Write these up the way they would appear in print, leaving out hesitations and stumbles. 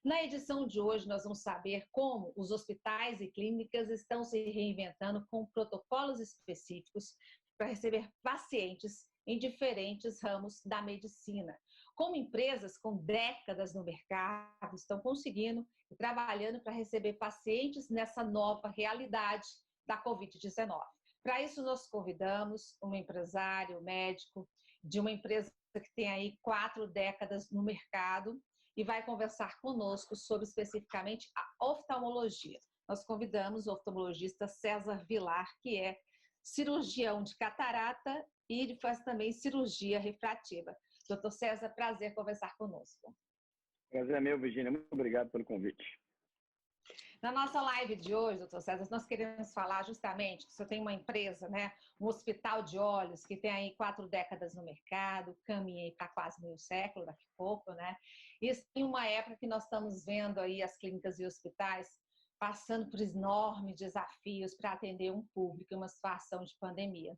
Na edição de hoje, nós vamos saber como os hospitais e clínicas estão se reinventando com protocolos específicos para receber pacientes em diferentes ramos da medicina. Como empresas com décadas no mercado estão conseguindo e trabalhando para receber pacientes nessa nova realidade da Covid-19. Para isso, nós convidamos um empresário, médico, de uma empresa que tem aí 4 décadas no mercado e vai conversar conosco sobre especificamente a oftalmologia. Nós convidamos o oftalmologista César Vilar, que é cirurgião de catarata e faz também cirurgia refrativa. Doutor César, prazer conversar conosco. Prazer é meu, Virgínia. Muito obrigado pelo convite. Na nossa live de hoje, doutor César, nós queremos falar justamente que o senhor tem uma empresa, né, um hospital de olhos que tem aí 4 décadas no mercado, caminha para quase meio século daqui a pouco, né? Isso em uma época que nós estamos vendo aí as clínicas e hospitais passando por enormes desafios para atender um público em uma situação de pandemia.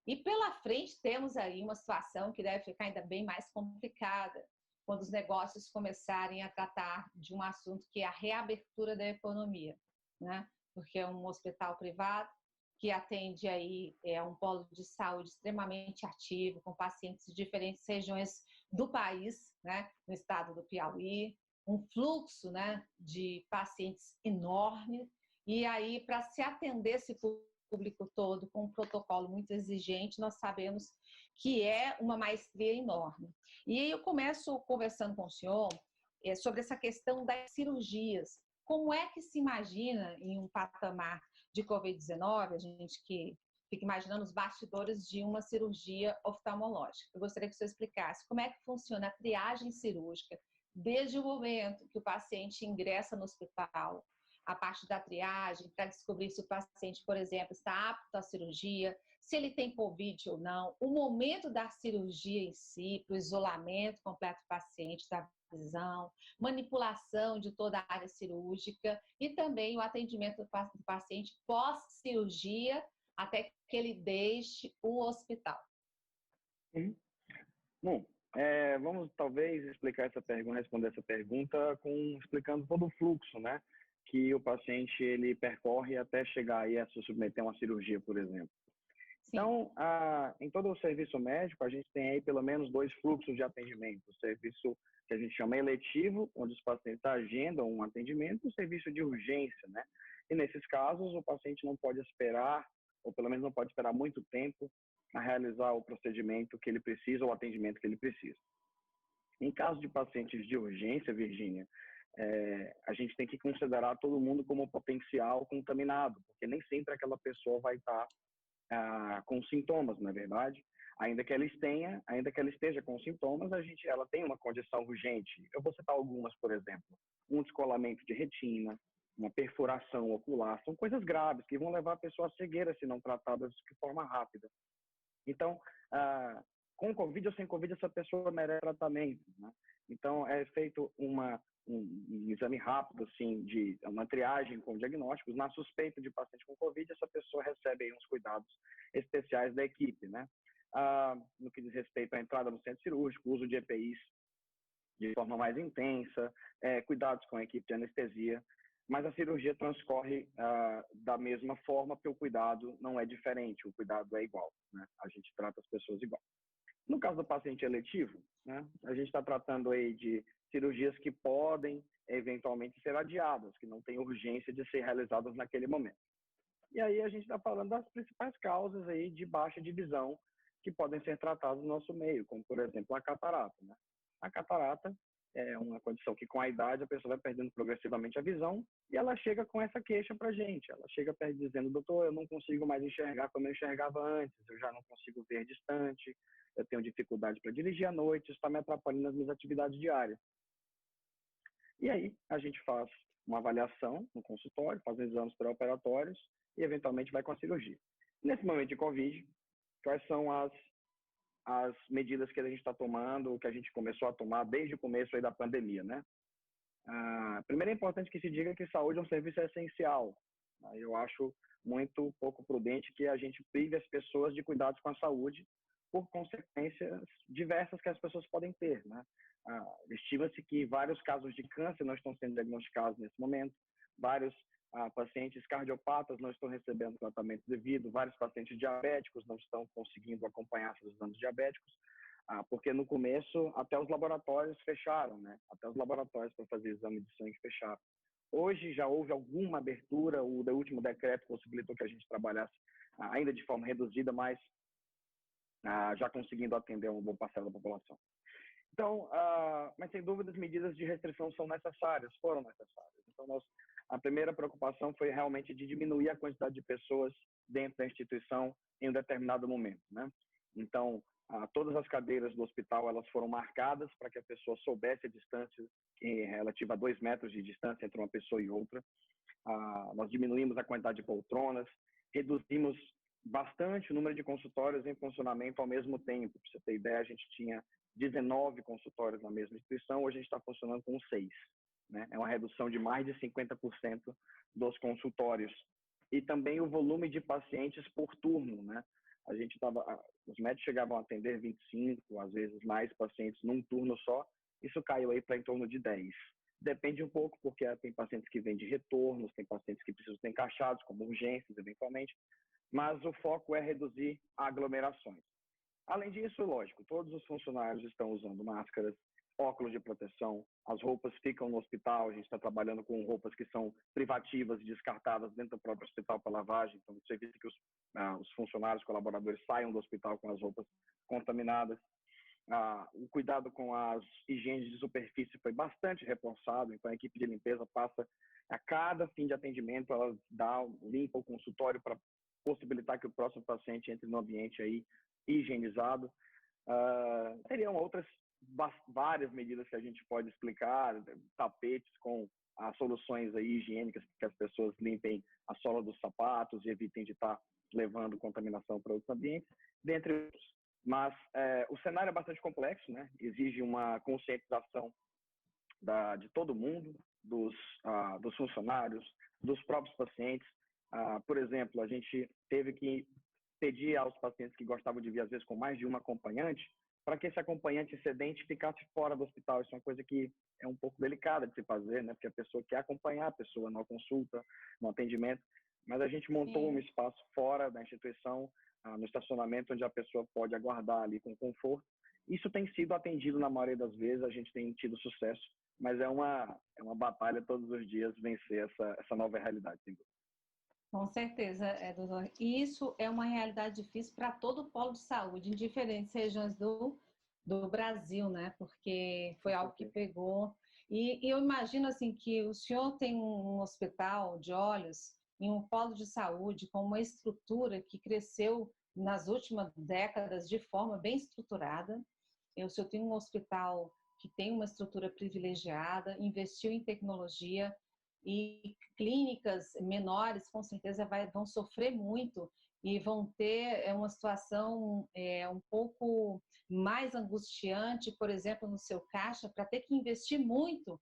E pela frente temos aí uma situação que deve ficar ainda bem mais complicada, quando os negócios começarem a tratar de um assunto que é a reabertura da economia, né? Porque é um hospital privado que atende aí um polo de saúde extremamente ativo, com pacientes de diferentes regiões do país, né? No estado do Piauí, um fluxo, né, de pacientes enorme, e aí para se atender esse público todo com um protocolo muito exigente, nós sabemos que é uma maestria enorme. E aí eu começo conversando com o senhor sobre essa questão das cirurgias. Como é que se imagina em um patamar de Covid-19, a gente que fica imaginando os bastidores de uma cirurgia oftalmológica. Eu gostaria que o senhor explicasse como é que funciona a triagem cirúrgica desde o momento que o paciente ingressa no hospital, a parte da triagem, para descobrir se o paciente, por exemplo, está apto à cirurgia, se ele tem Covid ou não, o momento da cirurgia em si, para o isolamento completo do paciente, da visão, manipulação de toda a área cirúrgica e também o atendimento do paciente pós-cirurgia até que ele deixe o hospital. Bom, vamos talvez explicar essa pergunta, responder essa pergunta explicando todo o fluxo, né, que o paciente ele percorre até chegar aí a se submeter a uma cirurgia, por exemplo. Sim. Então, em todo o serviço médico, a gente tem aí pelo menos 2 fluxos de atendimento. O serviço que a gente chama eletivo, onde os pacientes agendam um atendimento, e o serviço de urgência, né? E nesses casos, o paciente não pode esperar, ou pelo menos não pode esperar muito tempo a realizar o procedimento que ele precisa ou o atendimento que ele precisa. Em caso de pacientes de urgência, Virgínia, a gente tem que considerar todo mundo como potencial contaminado, porque nem sempre aquela pessoa vai estar com sintomas, não é verdade? Ainda que ela esteja com sintomas, ela tem uma condição urgente. Eu vou citar algumas, por exemplo, um descolamento de retina, uma perfuração ocular, são coisas graves que vão levar a pessoa à cegueira se não tratadas de forma rápida. Então, com Covid ou sem Covid, essa pessoa merece tratamento, né? Então, é feito um exame rápido, assim, de uma triagem com diagnósticos. Na suspeita de paciente com Covid, essa pessoa recebe aí uns cuidados especiais da equipe, né? No que diz respeito à entrada no centro cirúrgico, uso de EPIs de forma mais intensa, cuidados com a equipe de anestesia, mas a cirurgia transcorre da mesma forma, porque o cuidado não é diferente, o cuidado é igual, né? A gente trata as pessoas igual. No caso do paciente eletivo, né, a gente está tratando aí de cirurgias que podem eventualmente ser adiadas, que não tem urgência de ser realizadas naquele momento. E aí a gente está falando das principais causas aí de baixa de visão que podem ser tratadas no nosso meio, como por exemplo a catarata, né? A catarata é uma condição que com a idade a pessoa vai perdendo progressivamente a visão e ela chega com essa queixa para a gente. Ela chega dizendo, doutor, eu não consigo mais enxergar como eu enxergava antes, eu já não consigo ver distante, eu tenho dificuldade para dirigir à noite, isso está me atrapalhando nas minhas atividades diárias. E aí a gente faz uma avaliação no consultório, faz exames pré-operatórios e eventualmente vai com a cirurgia. Nesse momento de Covid, quais são as medidas que a gente está tomando, que a gente começou a tomar desde o começo aí da pandemia, né? Primeiro é importante que se diga que saúde é um serviço essencial. Eu acho muito pouco prudente que a gente prive as pessoas de cuidados com a saúde por consequências diversas que as pessoas podem ter, né? Estima-se que vários casos de câncer não estão sendo diagnosticados nesse momento, vários pacientes cardiopatas não estão recebendo tratamento devido, vários pacientes diabéticos não estão conseguindo acompanhar seus exames diabéticos, porque no começo até os laboratórios fecharam, né? Até os laboratórios para fazer exame de sangue fecharam. Hoje já houve alguma abertura, o último decreto possibilitou que a gente trabalhasse ainda de forma reduzida, mas já conseguindo atender uma boa parcela da população. Então, mas sem dúvida as medidas de restrição são necessárias, foram necessárias. Então, a primeira preocupação foi realmente de diminuir a quantidade de pessoas dentro da instituição em um determinado momento, né? Então, todas as cadeiras do hospital elas foram marcadas para que a pessoa soubesse a distância relativa a 2 metros de distância entre uma pessoa e outra. Nós diminuímos a quantidade de poltronas, reduzimos bastante o número de consultórios em funcionamento ao mesmo tempo. Para você ter ideia, a gente tinha 19 consultórios na mesma instituição, hoje a gente está funcionando com 6. Né? É uma redução de mais de 50% dos consultórios. E também o volume de pacientes por turno, né? Os médicos chegavam a atender 25, às vezes mais pacientes num turno só, isso caiu aí para em torno de 10. Depende um pouco, porque tem pacientes que vêm de retornos, tem pacientes que precisam ser encaixados, como urgências, eventualmente, mas o foco é reduzir aglomerações. Além disso, lógico, todos os funcionários estão usando máscaras, óculos de proteção, as roupas ficam no hospital, a gente está trabalhando com roupas que são privativas e descartadas dentro do próprio hospital para lavagem, então você evita que os funcionários, colaboradores saiam do hospital com as roupas contaminadas. O cuidado com as higienes de superfície foi bastante reforçado, então a equipe de limpeza passa a cada fim de atendimento, ela limpa o consultório para possibilitar que o próximo paciente entre no ambiente aí higienizado. Teriam outras várias medidas que a gente pode explicar, tapetes com as soluções aí higiênicas que as pessoas limpem a sola dos sapatos e evitem de estar levando contaminação para outros ambientes, dentre outros. Mas o cenário é bastante complexo, né? Exige uma conscientização de todo mundo, dos funcionários, dos próprios pacientes. Por exemplo, a gente teve que pedir aos pacientes que gostavam de vir, às vezes, com mais de uma acompanhante, para que esse acompanhante excedente ficasse fora do hospital. Isso é uma coisa que é um pouco delicada de se fazer, né? Porque a pessoa quer acompanhar a pessoa na consulta, no atendimento, mas a gente montou um espaço fora da instituição, no estacionamento, onde a pessoa pode aguardar ali com conforto. Isso tem sido atendido na maioria das vezes, a gente tem tido sucesso, mas é uma batalha todos os dias vencer essa nova realidade. Com certeza, doutor. E isso é uma realidade difícil para todo o polo de saúde, em diferentes regiões do Brasil, né? Porque foi algo que pegou. E eu imagino assim que o senhor tem um hospital de olhos em um polo de saúde com uma estrutura que cresceu nas últimas décadas de forma bem estruturada. O senhor tem um hospital que tem uma estrutura privilegiada, investiu em tecnologia, e clínicas menores com certeza vão sofrer muito e vão ter uma situação um pouco mais angustiante, por exemplo, no seu caixa, para ter que investir muito,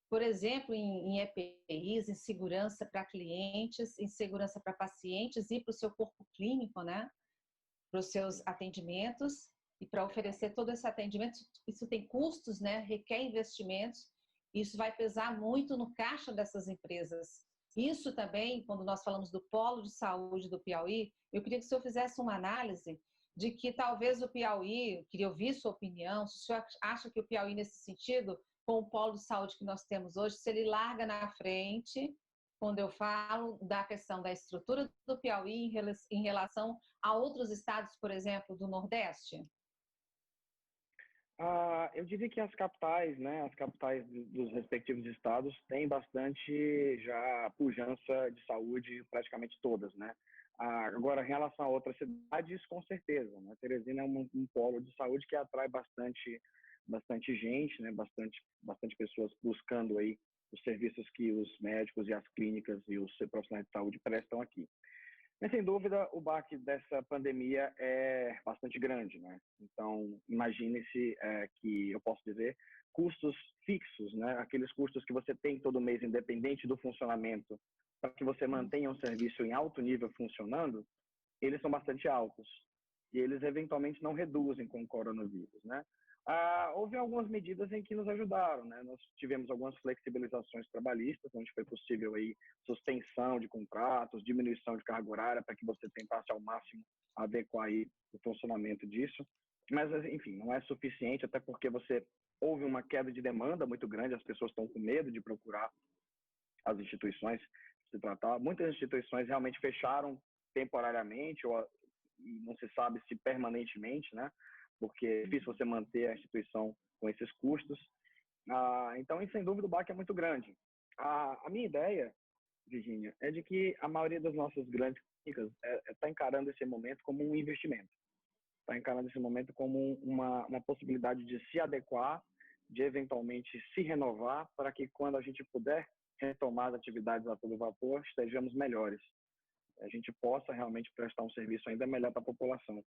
por exemplo, em EPIs, em segurança para clientes, em segurança para pacientes e para o seu corpo clínico, né? Para os seus atendimentos e para oferecer todo esse atendimento. Isso tem custos, né? Requer investimentos. Isso vai pesar muito no caixa dessas empresas. Isso também, quando nós falamos do polo de saúde do Piauí, eu queria que o senhor fizesse uma análise de que talvez o Piauí, eu queria ouvir sua opinião, se o senhor acha que o Piauí, nesse sentido, com o polo de saúde que nós temos hoje, se ele larga na frente, quando eu falo da questão da estrutura do Piauí em relação a outros estados, por exemplo, do Nordeste? Eu diria que as capitais, né, as capitais dos respectivos estados têm bastante já pujança de saúde, praticamente todas, né? Agora, em relação a outras cidades, com certeza, né? Teresina é um polo de saúde que atrai bastante gente, né? Bastante pessoas buscando aí os serviços que os médicos e as clínicas e os profissionais de saúde prestam aqui. Mas, sem dúvida, o baque dessa pandemia é bastante grande, né? Então, imagine-se que, eu posso dizer, custos fixos, né? Aqueles custos que você tem todo mês, independente do funcionamento, para que você mantenha um serviço em alto nível funcionando, eles são bastante altos. e eles eventualmente não reduzem com o coronavírus, né? Houve algumas medidas em que nos ajudaram, né? Nós tivemos algumas flexibilizações trabalhistas, onde foi possível aí suspensão de contratos, diminuição de carga horária, para que você tentasse ao máximo adequar aí o funcionamento disso. Mas, enfim, não é suficiente, até porque houve uma queda de demanda muito grande, as pessoas estão com medo de procurar as instituições se tratar. Muitas instituições realmente fecharam temporariamente, ou não se sabe se permanentemente, né? Porque é difícil você manter a instituição com esses custos. Então, sem dúvida, o baque é muito grande. A minha ideia, Virginia, é de que a maioria das nossas grandes clínicas está encarando esse momento como um investimento. Está encarando esse momento como uma possibilidade de se adequar, de eventualmente se renovar, para que quando a gente puder retomar as atividades a todo vapor, estejamos melhores. A gente possa realmente prestar um serviço ainda melhor para a população.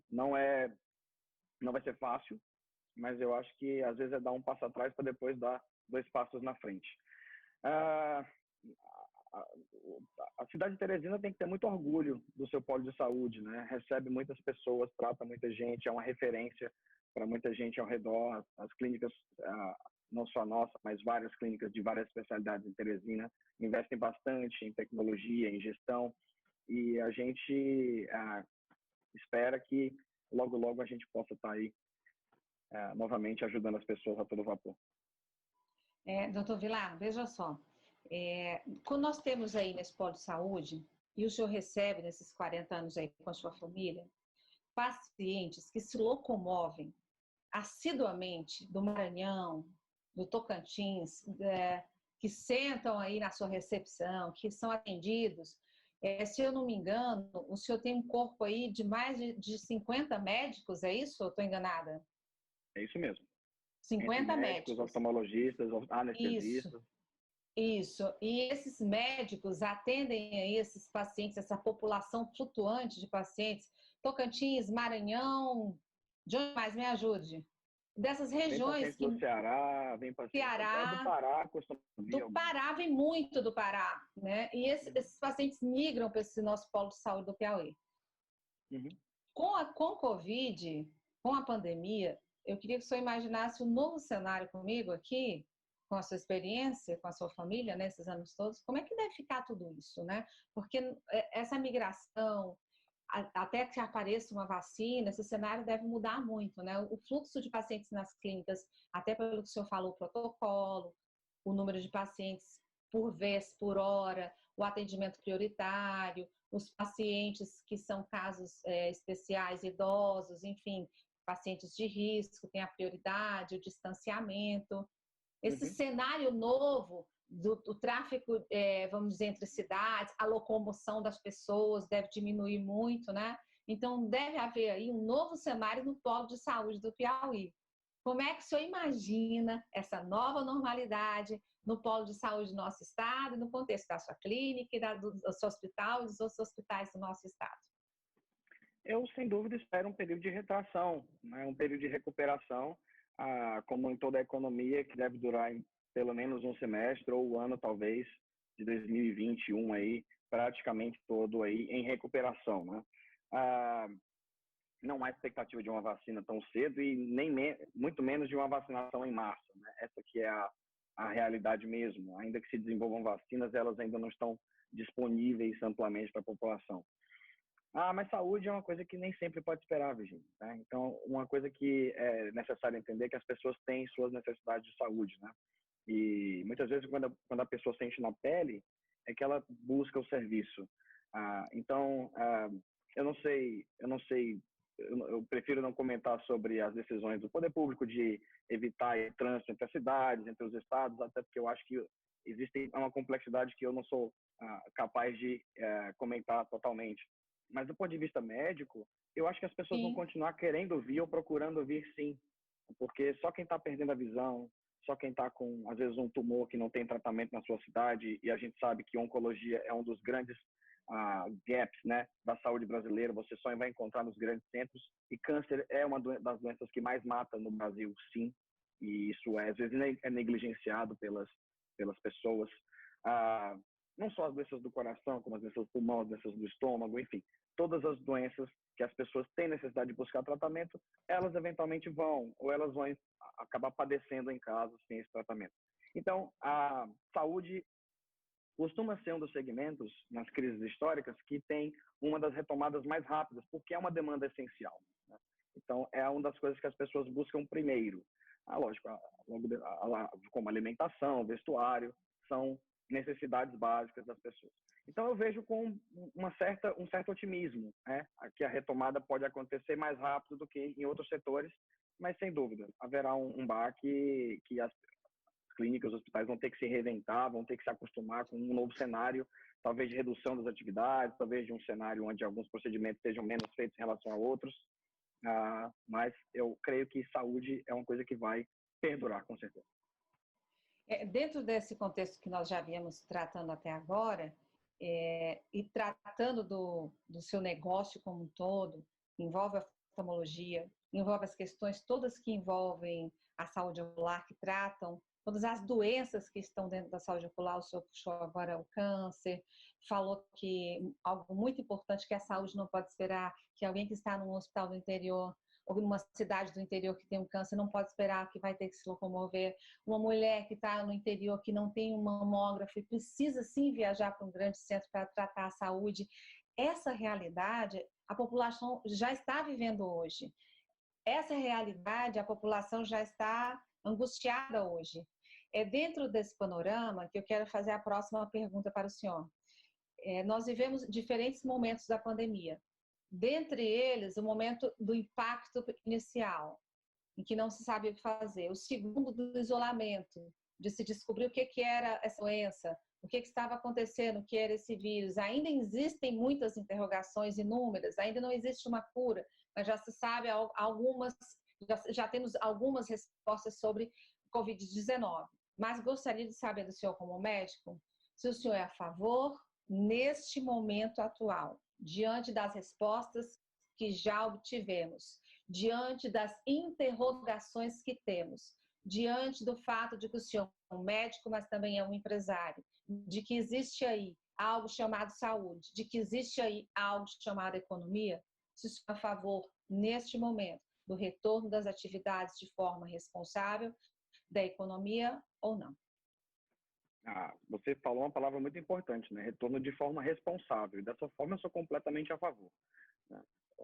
Não vai ser fácil, mas eu acho que às vezes é dar um passo atrás para depois dar 2 passos na frente. A cidade de Teresina tem que ter muito orgulho do seu polo de saúde, né? Recebe muitas pessoas, trata muita gente, é uma referência para muita gente ao redor. As clínicas, não só a nossa, mas várias clínicas de várias especialidades em Teresina, investem bastante em tecnologia, em gestão, e a gente espera que logo, logo a gente possa estar aí novamente ajudando as pessoas a todo vapor. Doutor Vilar, veja só, quando nós temos aí nesse polo de saúde, e o senhor recebe nesses 40 anos aí com a sua família, pacientes que se locomovem assiduamente do Maranhão, do Tocantins, que sentam aí na sua recepção, que são atendidos. Se eu não me engano, o senhor tem um corpo aí de mais de 50 médicos, é isso? Ou estou enganada? É isso mesmo. 50 médicos. Oftalmologistas, anestesistas. Isso. E esses médicos atendem aí esses pacientes, essa população flutuante de pacientes, Tocantins, Maranhão, de onde mais? Me ajude. Dessas regiões do Ceará, vem pacientes do Pará, do Pará, vem muito do Pará, né? E esses pacientes migram para esse nosso polo de saúde do Piauí. Uhum. Com o Covid, com a pandemia, eu queria que o senhor imaginasse um novo cenário comigo aqui, com a sua experiência, com a sua família, nesses anos todos, como é que deve ficar tudo isso, né? Porque essa migração, até que apareça uma vacina, esse cenário deve mudar muito, né? O fluxo de pacientes nas clínicas, até pelo que o senhor falou, o protocolo, o número de pacientes por vez, por hora, o atendimento prioritário, os pacientes que são casos especiais, idosos, enfim, pacientes de risco, tem a prioridade, o distanciamento. Esse cenário novo do tráfego, vamos dizer, entre cidades, a locomoção das pessoas deve diminuir muito, né? Então, deve haver aí um novo cenário no polo de saúde do Piauí. Como é que o senhor imagina essa nova normalidade no polo de saúde do nosso estado, no contexto da sua clínica, do seu hospital e dos outros hospitais do nosso estado? Eu, sem dúvida, espero um período de retração, né? Um período de recuperação, como em toda a economia, que deve durar pelo menos um semestre ou o ano, talvez, de 2021 aí, praticamente todo aí em recuperação, né? Não há expectativa de uma vacina tão cedo e muito menos de uma vacinação em massa, né? Essa que é a realidade mesmo. Ainda que se desenvolvam vacinas, elas ainda não estão disponíveis amplamente para a população. Mas saúde é uma coisa que nem sempre pode esperar, Virginia, né? Então, uma coisa que é necessário entender é que as pessoas têm suas necessidades de saúde, né? E muitas vezes, quando a pessoa sente na pele, é que ela busca o serviço. Então, eu não sei, eu prefiro não comentar sobre as decisões do poder público de evitar o trânsito entre as cidades, entre os estados, até porque eu acho que existe uma complexidade que eu não sou capaz de comentar totalmente. Mas do ponto de vista médico, eu acho que as pessoas vão continuar querendo vir ou procurando vir, sim. Porque só quem está perdendo a visão, só quem está com, às vezes, um tumor que não tem tratamento na sua cidade, e a gente sabe que oncologia é um dos grandes gaps, né, da saúde brasileira, você só vai encontrar nos grandes centros, e câncer é uma das doenças que mais mata no Brasil, sim, e isso às vezes é negligenciado pelas pessoas. Não só as doenças do coração, como as doenças do pulmão, as doenças do estômago, enfim. todas as doenças que as pessoas têm necessidade de buscar tratamento, elas eventualmente vão, ou elas vão acabar padecendo em casa sem esse tratamento. Então, a saúde costuma ser um dos segmentos, nas crises históricas, que tem uma das retomadas mais rápidas, porque é uma demanda essencial, né? Então, é uma das coisas que as pessoas buscam primeiro. Lógico, como alimentação, vestuário, são necessidades básicas das pessoas. Então, eu vejo com um certo otimismo, né, que a retomada pode acontecer mais rápido do que em outros setores, mas, sem dúvida, haverá um baque que as clínicas, os hospitais vão ter que se reinventar, vão ter que se acostumar com um novo cenário, talvez de redução das atividades, talvez de um cenário onde alguns procedimentos sejam menos feitos em relação a outros, mas eu creio que saúde é uma coisa que vai perdurar, com certeza. Dentro desse contexto que nós já viemos tratando até agora, e tratando do seu negócio como um todo, envolve a oftalmologia, envolve as questões todas que envolvem a saúde ocular, que tratam todas as doenças que estão dentro da saúde ocular. O senhor puxou agora o câncer, falou que algo muito importante, que a saúde não pode esperar, que alguém que está num hospital do interior ou numa cidade do interior que tem um câncer não pode esperar, que vai ter que se locomover. Uma mulher que está no interior, que não tem um mamógrafo e precisa sim viajar para um grande centro para tratar a saúde. Essa realidade a população já está vivendo hoje. Essa realidade a população já está angustiada hoje. É dentro desse panorama que eu quero fazer a próxima pergunta para o senhor. Nós vivemos diferentes momentos da pandemia. Dentre eles, o momento do impacto inicial, em que não se sabe o que fazer. O segundo, do isolamento, de se descobrir o que era essa doença, o que estava acontecendo, o que era esse vírus. Ainda existem muitas interrogações inúmeras, ainda não existe uma cura, mas já se sabe algumas, já temos algumas respostas sobre Covid-19. Mas gostaria de saber do senhor, como médico, se o senhor é a favor, neste momento atual, diante das respostas que já obtivemos, diante das interrogações que temos, diante do fato de que o senhor é um médico, mas também é um empresário, de que existe aí algo chamado saúde, de que existe aí algo chamado economia, se o senhor é a favor, neste momento, do retorno das atividades de forma responsável, da economia ou não? Você falou uma palavra muito importante, né? Retorno de forma responsável. E dessa forma eu sou completamente a favor, né?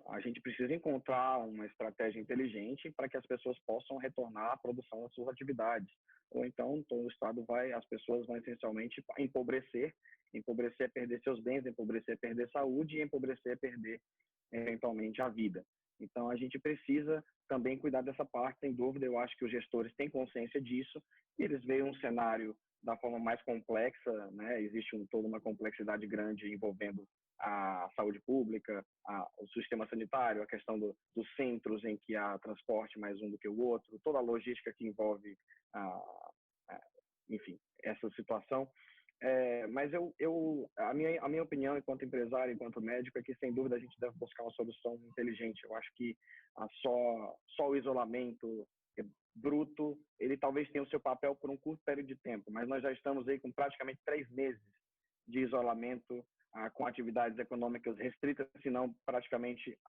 A gente precisa encontrar uma estratégia inteligente para que as pessoas possam retornar à produção das suas atividades. Ou então, todo o Estado as pessoas vão essencialmente empobrecer. Empobrecer é perder seus bens, empobrecer é perder saúde e empobrecer é perder, eventualmente, a vida. Então, a gente precisa também cuidar dessa parte, sem dúvida. Eu acho que os gestores têm consciência disso e eles veem um cenário da forma mais complexa, né? Existe toda uma complexidade grande envolvendo a saúde pública, o sistema sanitário, a questão dos centros em que há transporte mais um do que o outro, toda a logística que envolve, enfim, essa situação. Mas a minha opinião, enquanto empresário, enquanto médico, é que, sem dúvida, a gente deve buscar uma solução inteligente. Eu acho que só o isolamento bruto, ele talvez tenha o seu papel por um curto período de tempo, mas nós já estamos aí com praticamente 3 meses de isolamento, com atividades econômicas restritas, se não praticamente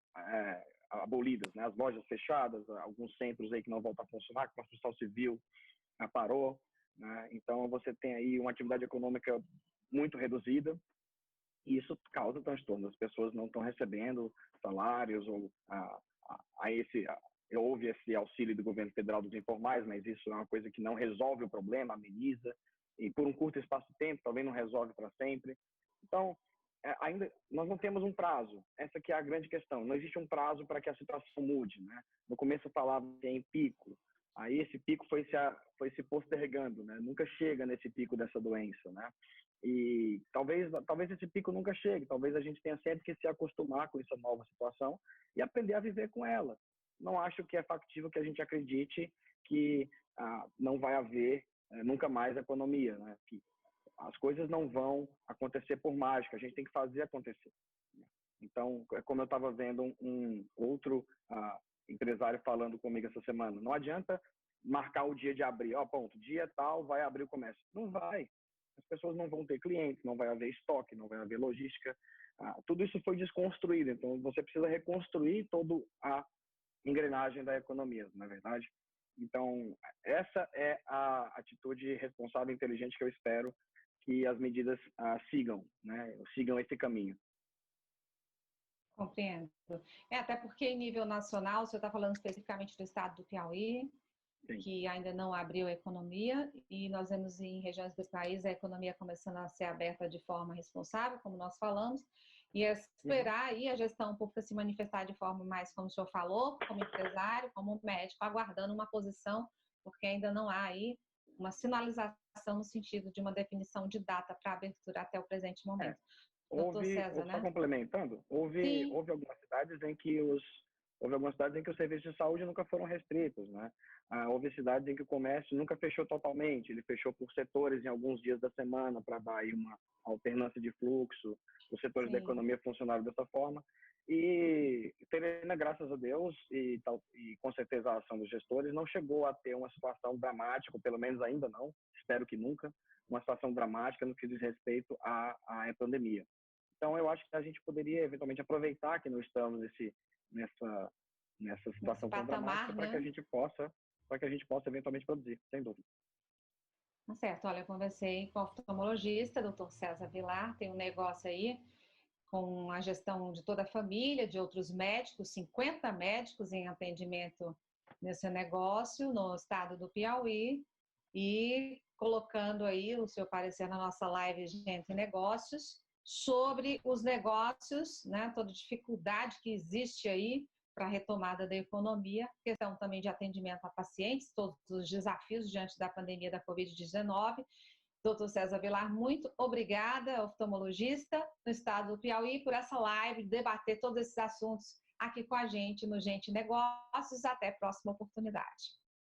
abolidas, né? As lojas fechadas, alguns centros aí que não voltam a funcionar, a construção civil parou, né? Então você tem aí uma atividade econômica muito reduzida e isso causa transtorno. As pessoas não estão recebendo salários ou houve esse auxílio do governo federal dos informais, mas isso é uma coisa que não resolve o problema, ameniza, e por um curto espaço de tempo, talvez não resolve para sempre. Então, ainda nós não temos um prazo. Essa que é a grande questão. Não existe um prazo para que a situação mude, né? No começo eu falava em pico. Aí esse pico foi se postergando, né? Nunca chega nesse pico dessa doença, né? E talvez esse pico nunca chegue. Talvez a gente tenha sempre que se acostumar com essa nova situação e aprender a viver com ela. Não acho que é factível que a gente acredite que não vai haver nunca mais economia, né? Que as coisas não vão acontecer por mágica, a gente tem que fazer acontecer. Então, como eu estava vendo um outro empresário falando comigo essa semana, não adianta marcar o dia de abrir, ponto, dia tal vai abrir o comércio. Não vai. as pessoas não vão ter clientes, não vai haver estoque, não vai haver logística. Tudo isso foi desconstruído, então você precisa reconstruir toda a engrenagem da economia, na verdade. Então, essa é a atitude responsável e inteligente que eu espero que as medidas sigam, né? Sigam esse caminho. Compreendo. Até porque em nível nacional, o senhor está falando especificamente do estado do Piauí, Sim. que ainda não abriu a economia, e nós vemos em regiões do país a economia começando a ser aberta de forma responsável, como nós falamos, e esperar aí a gestão pública se manifestar de forma mais, como o senhor falou, como empresário, como médico, aguardando uma posição, porque ainda não há aí uma sinalização no sentido de uma definição de data para abertura até o presente momento. Doutor César, só né? complementando, houve algumas cidades em que os serviços de saúde nunca foram restritos, né? Houve cidades em que o comércio nunca fechou totalmente, ele fechou por setores em alguns dias da semana para dar aí uma alternância de fluxo, os setores da economia funcionaram dessa forma. E Terena, graças a Deus, e com certeza a ação dos gestores, não chegou a ter uma situação dramática, ou pelo menos ainda não, espero que nunca, uma situação dramática no que diz respeito à pandemia. Então, eu acho que a gente poderia, eventualmente, aproveitar que não estamos nessa situação tão dramática, né? para que a gente possa, eventualmente, produzir, sem dúvida. Tá certo. Olha, eu conversei com o oftalmologista, doutor César Vilar, tem um negócio aí com a gestão de toda a família, de outros médicos, 50 médicos em atendimento nesse negócio no estado do Piauí, e colocando aí o seu parecer na nossa live Gente e Negócios, sobre os negócios, né, toda dificuldade que existe aí para a retomada da economia, questão também de atendimento a pacientes, todos os desafios diante da pandemia da Covid-19. Doutor César Vilar, muito obrigada, oftalmologista no estado do Piauí, por essa live, debater todos esses assuntos aqui com a gente no Gente Negócios. Até a próxima oportunidade.